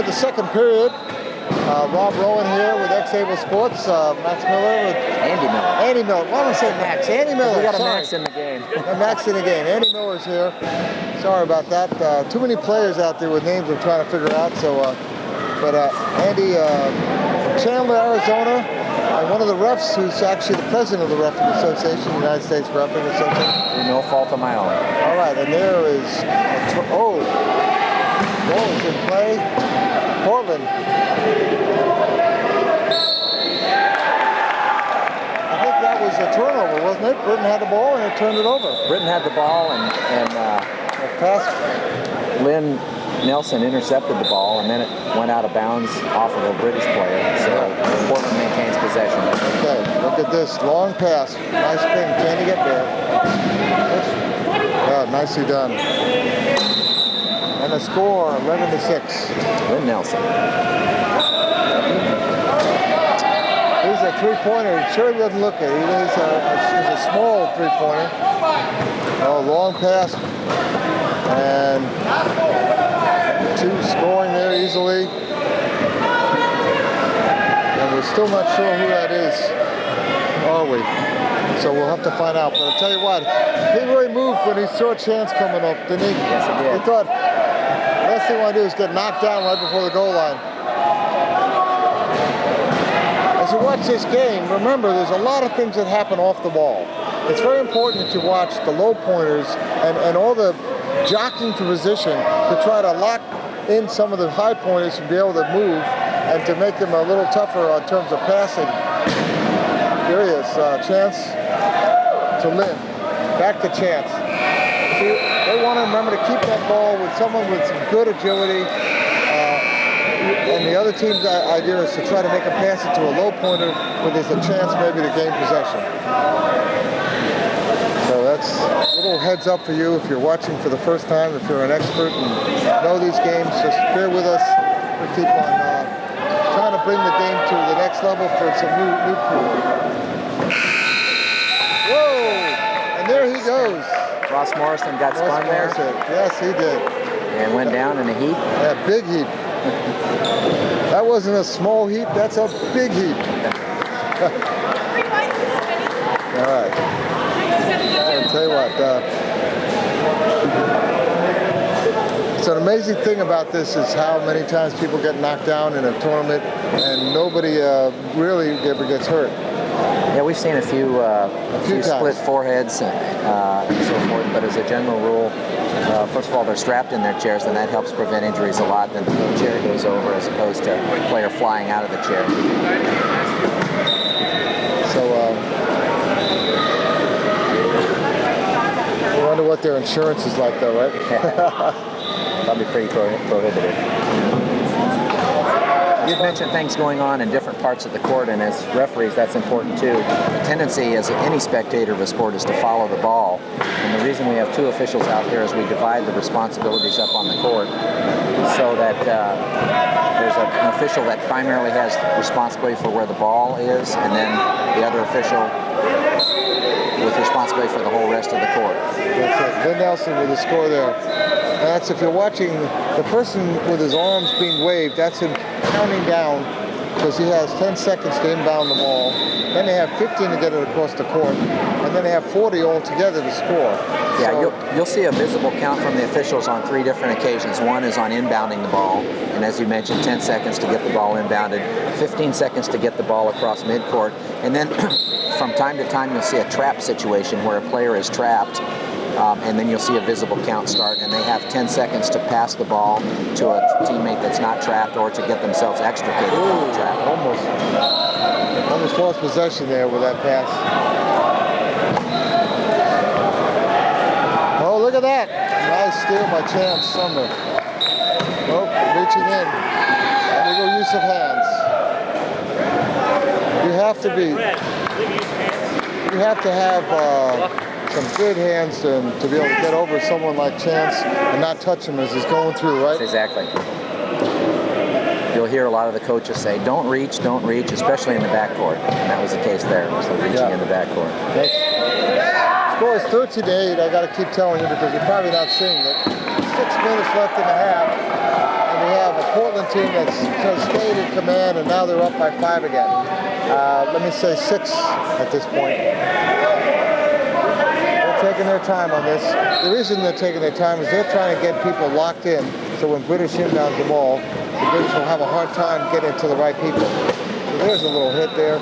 the second period. Rob Rowan here with X-Able Sports. Max Miller with Andy Miller. Andy Miller. Why don't I say Max? Andy Miller. We got a sorry. Max in the game. Max in the game. Andy Miller's here. Sorry about that. Too many players out there with names we're trying to figure out. So, Andy from Chandler, Arizona, and one of the refs who's actually the president of the Refereeing Association, the United States Refereeing Association. Through no fault of my own. All right, and there is goal is in play. Portland. I think that was a turnover, wasn't it? Britton had the ball and it turned it over. Britton had the ball and pass. Lynn Nelson intercepted the ball and then it went out of bounds off of a British player. So Portland maintains possession. Okay, look at this long pass. Nice spin. Can he get there? Yeah, nicely done. And the score, 11-6. Lynn Nelson. He's a three-pointer. He sure doesn't look it. He's a small three-pointer. Oh, long pass. And two scoring there easily. And we're still not sure who that is, are we? So we'll have to find out. But I'll tell you what, he really moved when he saw a chance coming up, didn't he? Yes, he did. He thought, last thing I want to do is get knocked down right before the goal line. As you watch this game, remember there's a lot of things that happen off the ball. It's very important to watch the low pointers and all the jockeying for position to try to lock in some of the high pointers and be able to move and to make them a little tougher in terms of passing. Here he is, Chance to Lynn. Back to Chance. See, they want to remember to keep that ball with someone with some good agility. And the other team's idea is to try to make a pass it to a low pointer where there's a chance maybe to gain possession. So that's a little heads up for you if you're watching for the first time. If you're an expert and know these games, just bear with us. We keep on trying to bring the game to the next level for some new crew. Whoa! And there he goes. Ross Morrison got spun there. Yes, he did. And went down in a heap. Yeah, big heap. That wasn't a small heap, that's a big heap. All right. I'll tell you what, it's an amazing thing about this is how many times people get knocked down in a tournament and nobody really ever gets hurt. Yeah, we've seen a few split foreheads and so forth, but as a general rule, first of all, they're strapped in their chairs, and that helps prevent injuries a lot. Then the chair goes over as opposed to a player flying out of the chair. So, I wonder what their insurance is like, though, right? Probably pretty prohibitive. You've mentioned things going on in different parts of the court, and as referees, that's important too. The tendency as any spectator of a sport is to follow the ball. And the reason we have two officials out there is we divide the responsibilities up on the court so that there's an official that primarily has responsibility for where the ball is, and then the other official with responsibility for the whole rest of the court. That's it. Lynn Nelson with the score there. And that's if you're watching the person with his arms being waved, that's him counting down because he has 10 seconds to inbound the ball. Then they have 15 to get it across the court, and then they have 40 altogether to score. Yeah, so, you'll see a visible count from the officials on 3 different occasions. One is on inbounding the ball, and as you mentioned, 10 seconds to get the ball inbounded, 15 seconds to get the ball across midcourt, and then from time to time you'll see a trap situation where a player is trapped. And then you'll see a visible count start, and they have 10 seconds to pass the ball to a teammate that's not trapped or to get themselves extricated from the trap. Almost lost possession there with that pass. Oh, look at that. Nice steal by Chance Sumner. Oh, reaching in. Illegal use of hands. You have to have some good hands to be able to get over someone like Chance and not touch him as he's going through, right? Exactly. You'll hear a lot of the coaches say, don't reach, especially in the backcourt. And that was the case there, was the reaching in the backcourt. Score is 13-8. I got to keep telling you because you're probably not seeing it. 6 minutes left in the half. And we have a Portland one team that's stayed in command, and now they're up by 5 again. Let me say 6 at this point. They're taking their time on this. The reason they're taking their time is they're trying to get people locked in, so when British inbounds the ball, the British will have a hard time getting to the right people. So there's a little hit there.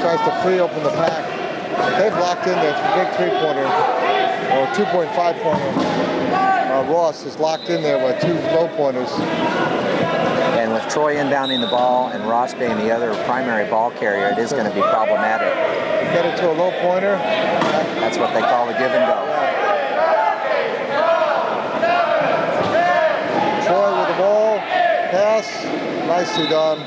Tries to free open the pack. They've locked in there. It's a big 3-pointer, or 2.5-pointer. Ross is locked in there with 2 low pointers. And with Troy inbounding the ball and Ross being the other primary ball carrier, it is going to be problematic. Get it to a low pointer. That's what they call a give and go. Troy with the ball. Pass. Nicely done.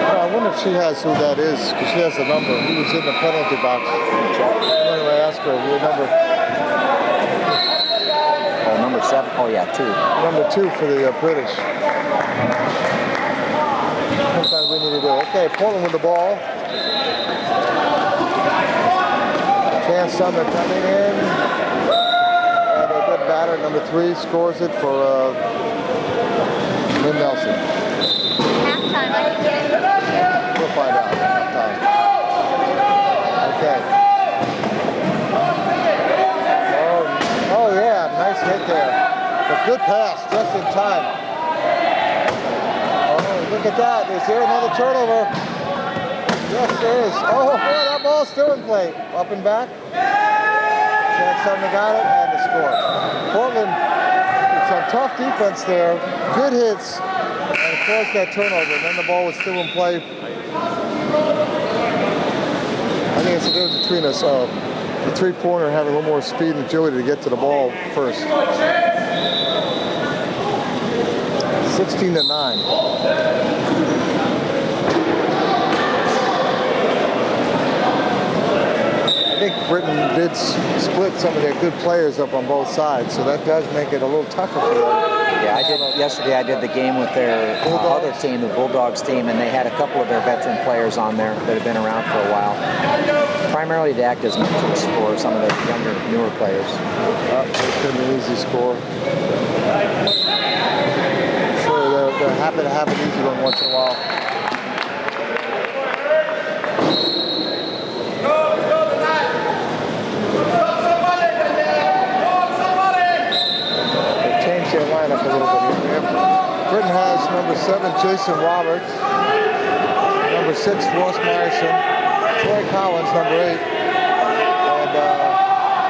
I wonder if she has who that is, because she has the number. He was in the penalty box. Anyway, ask her your number. Oh, number 7. Oh, yeah, 2. Number 2 for the British. Sometimes we need to do. Okay, Portland with the ball. Chance Sumner coming in. And a good batter. Number 3 scores it for Lynn Nelson. Halftime, I can get it. We'll find out. Halftime. Okay. Oh yeah, nice hit there. But good pass, just in time. Oh, look at that. Is there another turnover? Yes, there is. Oh, boy, that ball's still in play. Up and back. Chance Sumner got it, and the score. Portland, it's a tough defense there. Good hits. And forced that turnover, and then the ball was still in play. I think it's the difference between us, the 3-pointer having a little more speed and agility to get to the ball first. 16-9. I think Britain did split some of their good players up on both sides, so that does make it a little tougher for them. Yeah, yesterday I did the game with their other team, the Bulldogs team, and they had a couple of their veteran players on there that have been around for a while. Primarily to act as mentors for some of the younger, newer players. It's been an easy score. I'm sure they're happy to have an easy one once in a while. Their lineup a little bit here. Britain has number 7, Jason Roberts, number 6, Ross Myerson, Troy Collins, number 8, and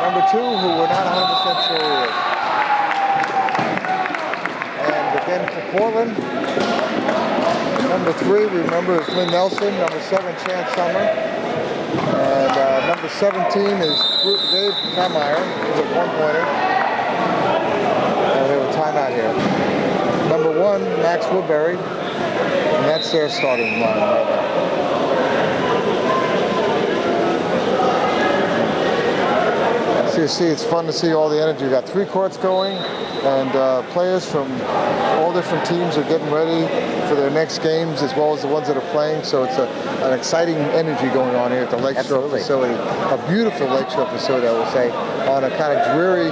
number 2, who we're not 100% sure who is. And again for Portland, number 3, remember, is Lynn Nelson, number 7, Chance Sumner, and number 17 is Dave Kammeyer, who's a 1-pointer. We have a timeout here. Number 1, Max Woodbury, and that's their starting line right now. So you see, it's fun to see all the energy. We've got 3 courts going, and players from all different teams are getting ready for their next games, as well as the ones that are playing. So it's an exciting energy going on here at the Lakeshore facility. A beautiful Lakeshore facility, I will say, on a kind of dreary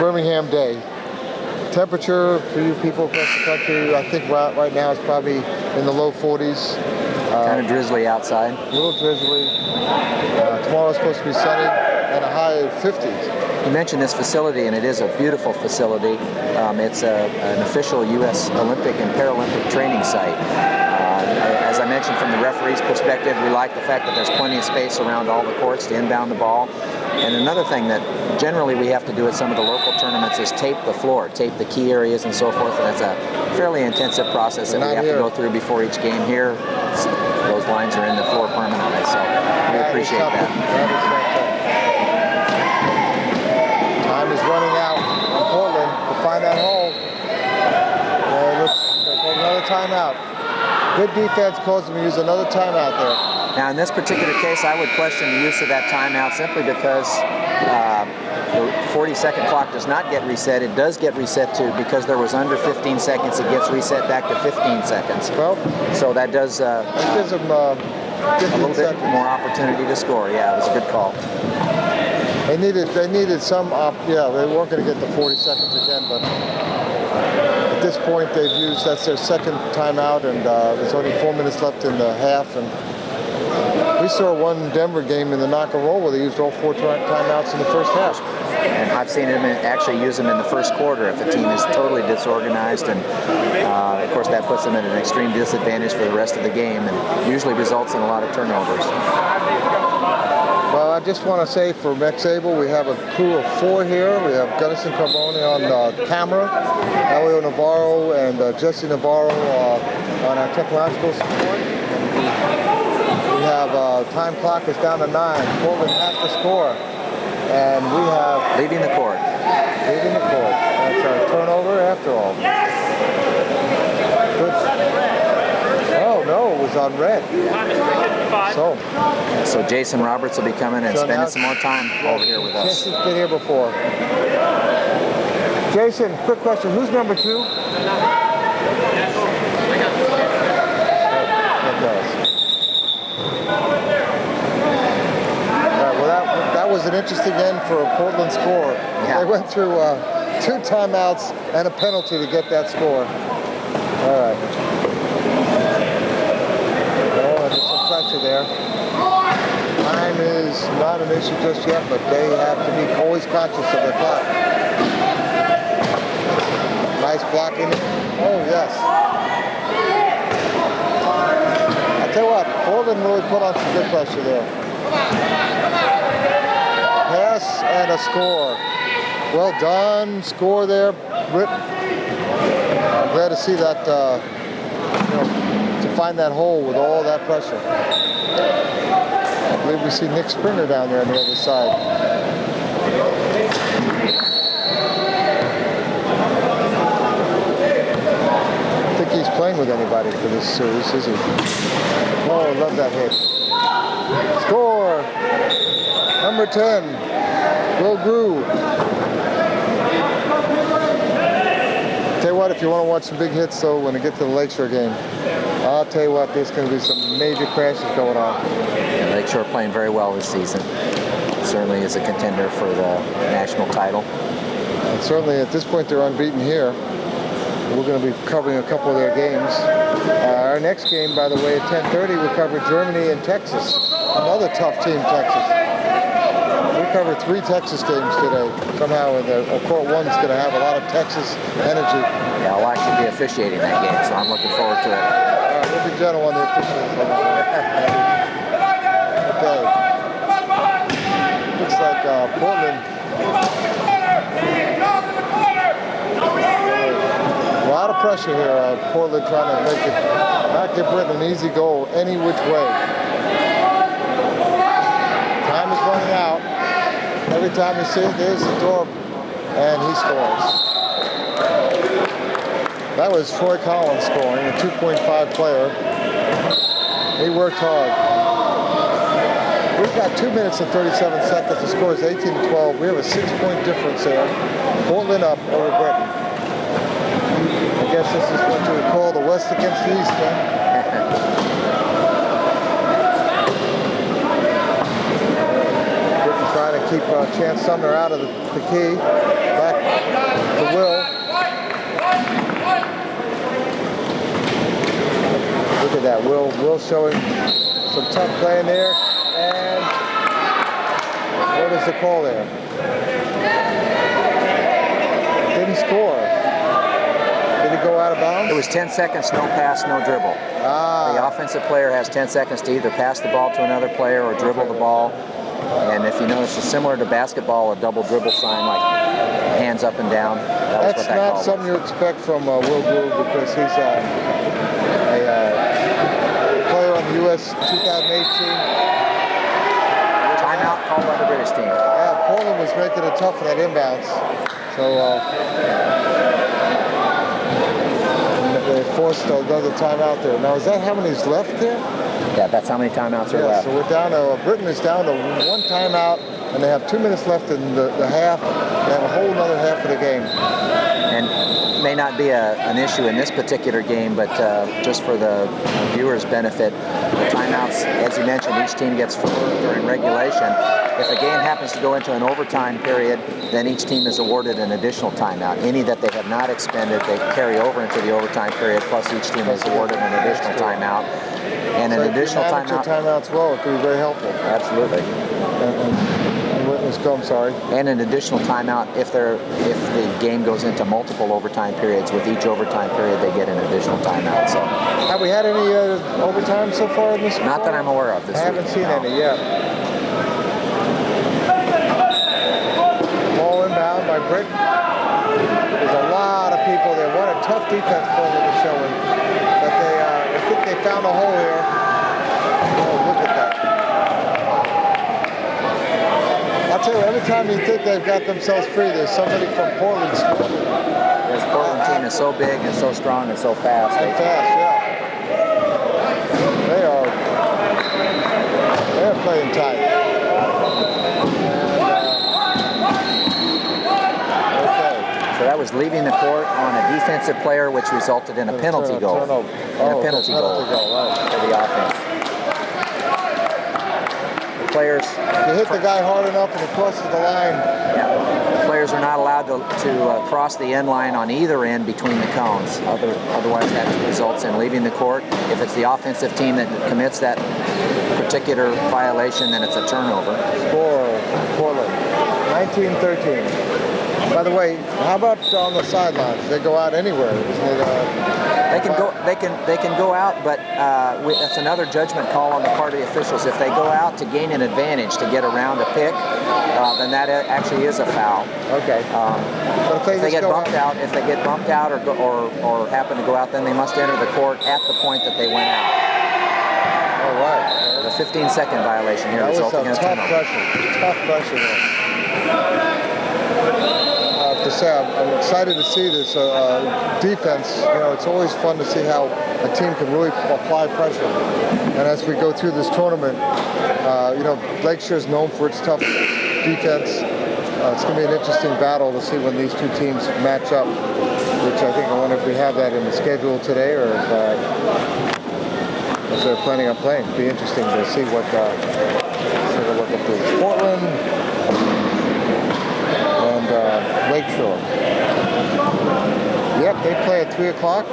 Birmingham day. Temperature for you people across the country, I think right now it's probably in the low 40s. Kind of drizzly outside. A little drizzly. Tomorrow's supposed to be sunny and a high of 50s. You mentioned this facility, and it is a beautiful facility. It's an official U.S. Olympic and Paralympic training site. As I mentioned, from the referee's perspective, we like the fact that there's plenty of space around all the courts to inbound the ball. And another thing that generally we have to do at some of the local tournaments is tape the floor, tape the key areas and so forth. And that's a fairly intensive process that we have to go through before each game here. Those lines are in the floor permanently, so we appreciate that. That is fantastic. Time is running out in Portland to find that hole. Let's take another timeout. Good defense caused them to use another timeout there. Now, in this particular case, I would question the use of that timeout simply because the 40-second clock does not get reset. It does get reset to, because there was under 15 seconds, it gets reset back to 15 seconds. Well, so that does that gives them a little bit more opportunity to score. Yeah, it was a good call. They needed some yeah, they weren't going to get the 40 seconds again, but at this point that's their second timeout, and there's only 4 minutes left in the half. And we saw one Denver game in the knock and roll where they used all 4 timeouts in the first half. And I've seen him actually use them in the first quarter if the team is totally disorganized, and of course that puts them at an extreme disadvantage for the rest of the game and usually results in a lot of turnovers. Well, I just want to say for Mexable, we have a crew of 4 here. We have Gunnison Carbone on camera, Elio Navarro and Jesse Navarro on our technological support. We have time clock is down to 9. Portland has to score. And we have... Leaving the court. Leaving the court. That's a turnover after all. Good. Oh, no, it was on red. So Jason Roberts will be coming and spending some more time over here with us. Jason's been here before. Jason, quick question. Who's number 2? That was an interesting end for a Portland score. Yeah. They went through 2 timeouts and a penalty to get that score. All right. Oh, there's some pressure there. Time is not an issue just yet, but they have to be always conscious of the clock. Nice blocking. Oh, yes. I'll tell you what, Portland really put on some good pressure there. Pass and a score. Well done. Score there. Rip. I'm glad to see that, to find that hole with all that pressure. I believe we see Nick Springer down there on the other side. I don't think he's playing with anybody for this series, is he? Oh, I love that hit. Score. Number 10, Will Grew. Tell you what, if you want to watch some big hits, though, when you get to the Lakeshore game, I'll tell you what, there's going to be some major crashes going on. Yeah, Lakeshore playing very well this season. Certainly is a contender for the national title. And certainly at this point, they're unbeaten here. We're going to be covering a couple of their games. Our next game, by the way, at 10:30, we'll cover Germany and Texas. Another tough team, Texas. We covered 3 Texas games today. Somehow, court 1's going to have a lot of Texas energy. Yeah, I'll actually be officiating that game, so I'm looking forward to it. All right, we'll be gentle on the officials. Okay. Looks like Portland. A lot of pressure here. Portland trying to make it, not give Britain an easy goal any which way. Time is running out. Every time you see it, there's the door, and he scores. That was Troy Collins scoring, a 2.5 player. He worked hard. We've got 2 minutes and 37 seconds. The score is 18-12. We have a 6-point difference there. Portland up over Britain. I guess this is what you would call the West against the East, huh? Trying to keep Chance Sumner out of the key. Back to Will. Look at that. Will showing some tough play in there. And what is the call there? Didn't score. Did he go out of bounds? It was 10 seconds, no pass, no dribble. The offensive player has 10 seconds to either pass the ball to another player or dribble the ball. And if you notice, it's similar to basketball, a double dribble sign, like hands up and down. That's not something you expect from Will Grew, because he's a player on the U.S. 2018. Timeout called by the British team. Yeah, Portland was making it tough for that inbounds. So they forced another timeout there. Now, is that how many's left there? Yeah, that's how many timeouts are left. So we're down to, Britain is down to 1 timeout, and they have 2 minutes left in the half. They have a whole other half of the game. And may not be an issue in this particular game, but just for the viewers' benefit, the timeout timeouts. As you mentioned, each team gets 4 during regulation. If a game happens to go into an overtime period, then each team is awarded an additional timeout. Any that they have not expended, they carry over into the overtime period, plus each team is awarded an additional timeout. And an additional timeout. Your timeouts well, it could be very helpful. Absolutely. Let's go, I'm sorry. And an additional timeout if the game goes into multiple overtime periods. With each overtime period, they get an additional timeout. So, have we had any overtime so far in this? Not that I'm aware of. This I haven't seen any yet. Ball inbound by Britain. There's a lot of people there. What a tough defense Portland is showing. But I think they found a hole here. Oh, look at that. I'll tell you, every time you think they've got themselves free, there's somebody from Portland swarming. This Portland team is so big and so strong and so fast. And fast, yeah. They're playing tight. Okay. So that was leaving the court on a defensive player, which resulted in a penalty goal. A penalty goal right. For the offense. The players. If you hit the guy hard enough and he crosses the line. Yeah. Players are not allowed to cross the end line on either end between the cones. Otherwise, that results in leaving the court. If it's the offensive team that commits that particular violation, then it's a turnover. Score, Portland, 19-13. By the way, how about on the sidelines? They go out anywhere, isn't it? They can go out, but that's another judgment call on the part of the officials. If they go out to gain an advantage to get around a pick, then that actually is a foul. Okay. But if they get bumped out, or happen to go out, then they must enter the court at the point that they went out. All right. The 15-second violation here resulting in a turnover. Tough pressure there. I have to say, I'm excited to see this defense. You know, it's always fun to see how a team can really apply pressure. And as we go through this tournament, you know, Lakeshore is known for its tough defense. It's going to be an interesting battle to see when these two teams match up, which I think, I wonder if we have that in the schedule today, or if they're planning on playing. It'd be interesting to see what Portland and Lakeshore. Yep, they play at 3 o'clock,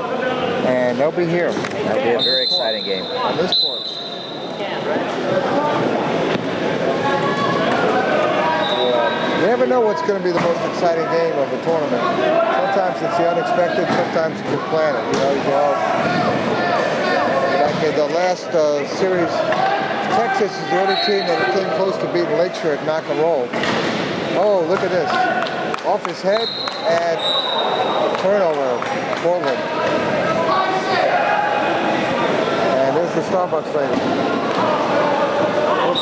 and they'll be here. That'll be a very exciting game. On this court. You never know what's going to be the most exciting game of the tournament. Sometimes it's the unexpected, sometimes you can plan it. You know, you go, like in the last series, Texas is the only team that came close to beating Lakeshore at knock and roll. Oh, look at this. Off his head and turnover, Portland. And there's the Starbucks lady.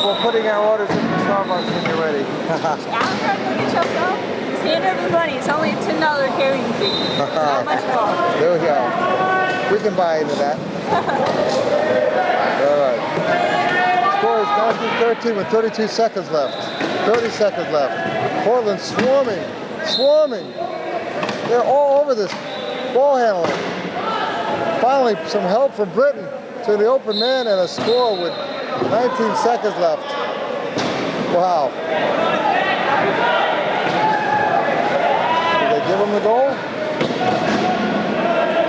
We're putting our orders in the Starbucks when you're ready. Look at yourself. Just hand everybody. It's only a $10 carrying fee. Not much more. There we go. We can buy into that. All right. Score is 19-13 with 32 seconds left. 30 seconds left. Portland swarming. They're all over this ball handling. Finally, some help from Britain to the open man and a score with 19 seconds left. Wow. Did they give him the goal?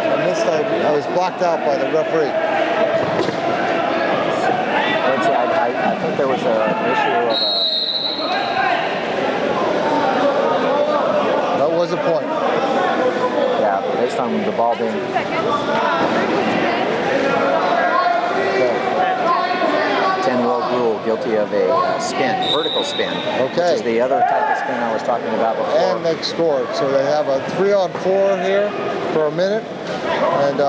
I missed that. I was blocked out by the referee. I think there was an issue of That was a point. Yeah, based on the ball being... 10-World Rule, guilty of a vertical spin. Okay. Which is the other type of spin I was talking about before. And they scored. So they have a 3-on-4 here for a minute. And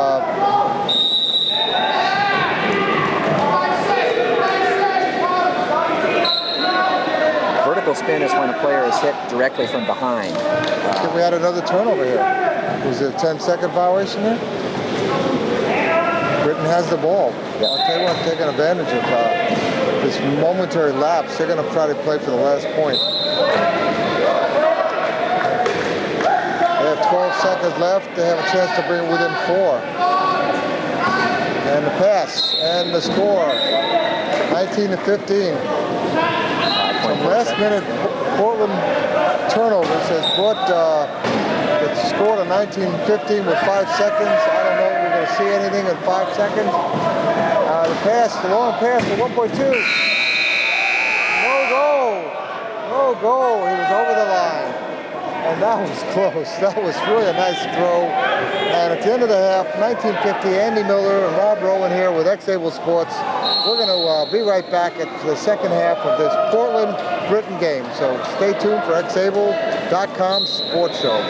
vertical spin is when a player is hit directly from behind. we had another turnover here. Was it a 10-second violation here? Britain has the ball. Yep. I'll tell you what, taking advantage of this momentary lapse. They're going to try to play for the last point. They have 12 seconds left. They have a chance to bring it within 4. And the pass and the score, 19-15. Some last-minute Portland turnovers has brought the score to 19-15 with 5 seconds. I don't know if we're going to see anything in 5 seconds. The pass, the long pass to 1.2. No goal. No goal. He was over the line. And that was close. That was really a nice throw. And at the end of the half, 1950, Andy Miller and Rob Rowan here with X-Able Sports. We're going to be right back at the second half of this Portland-Britain game. So stay tuned for xable.com sports show.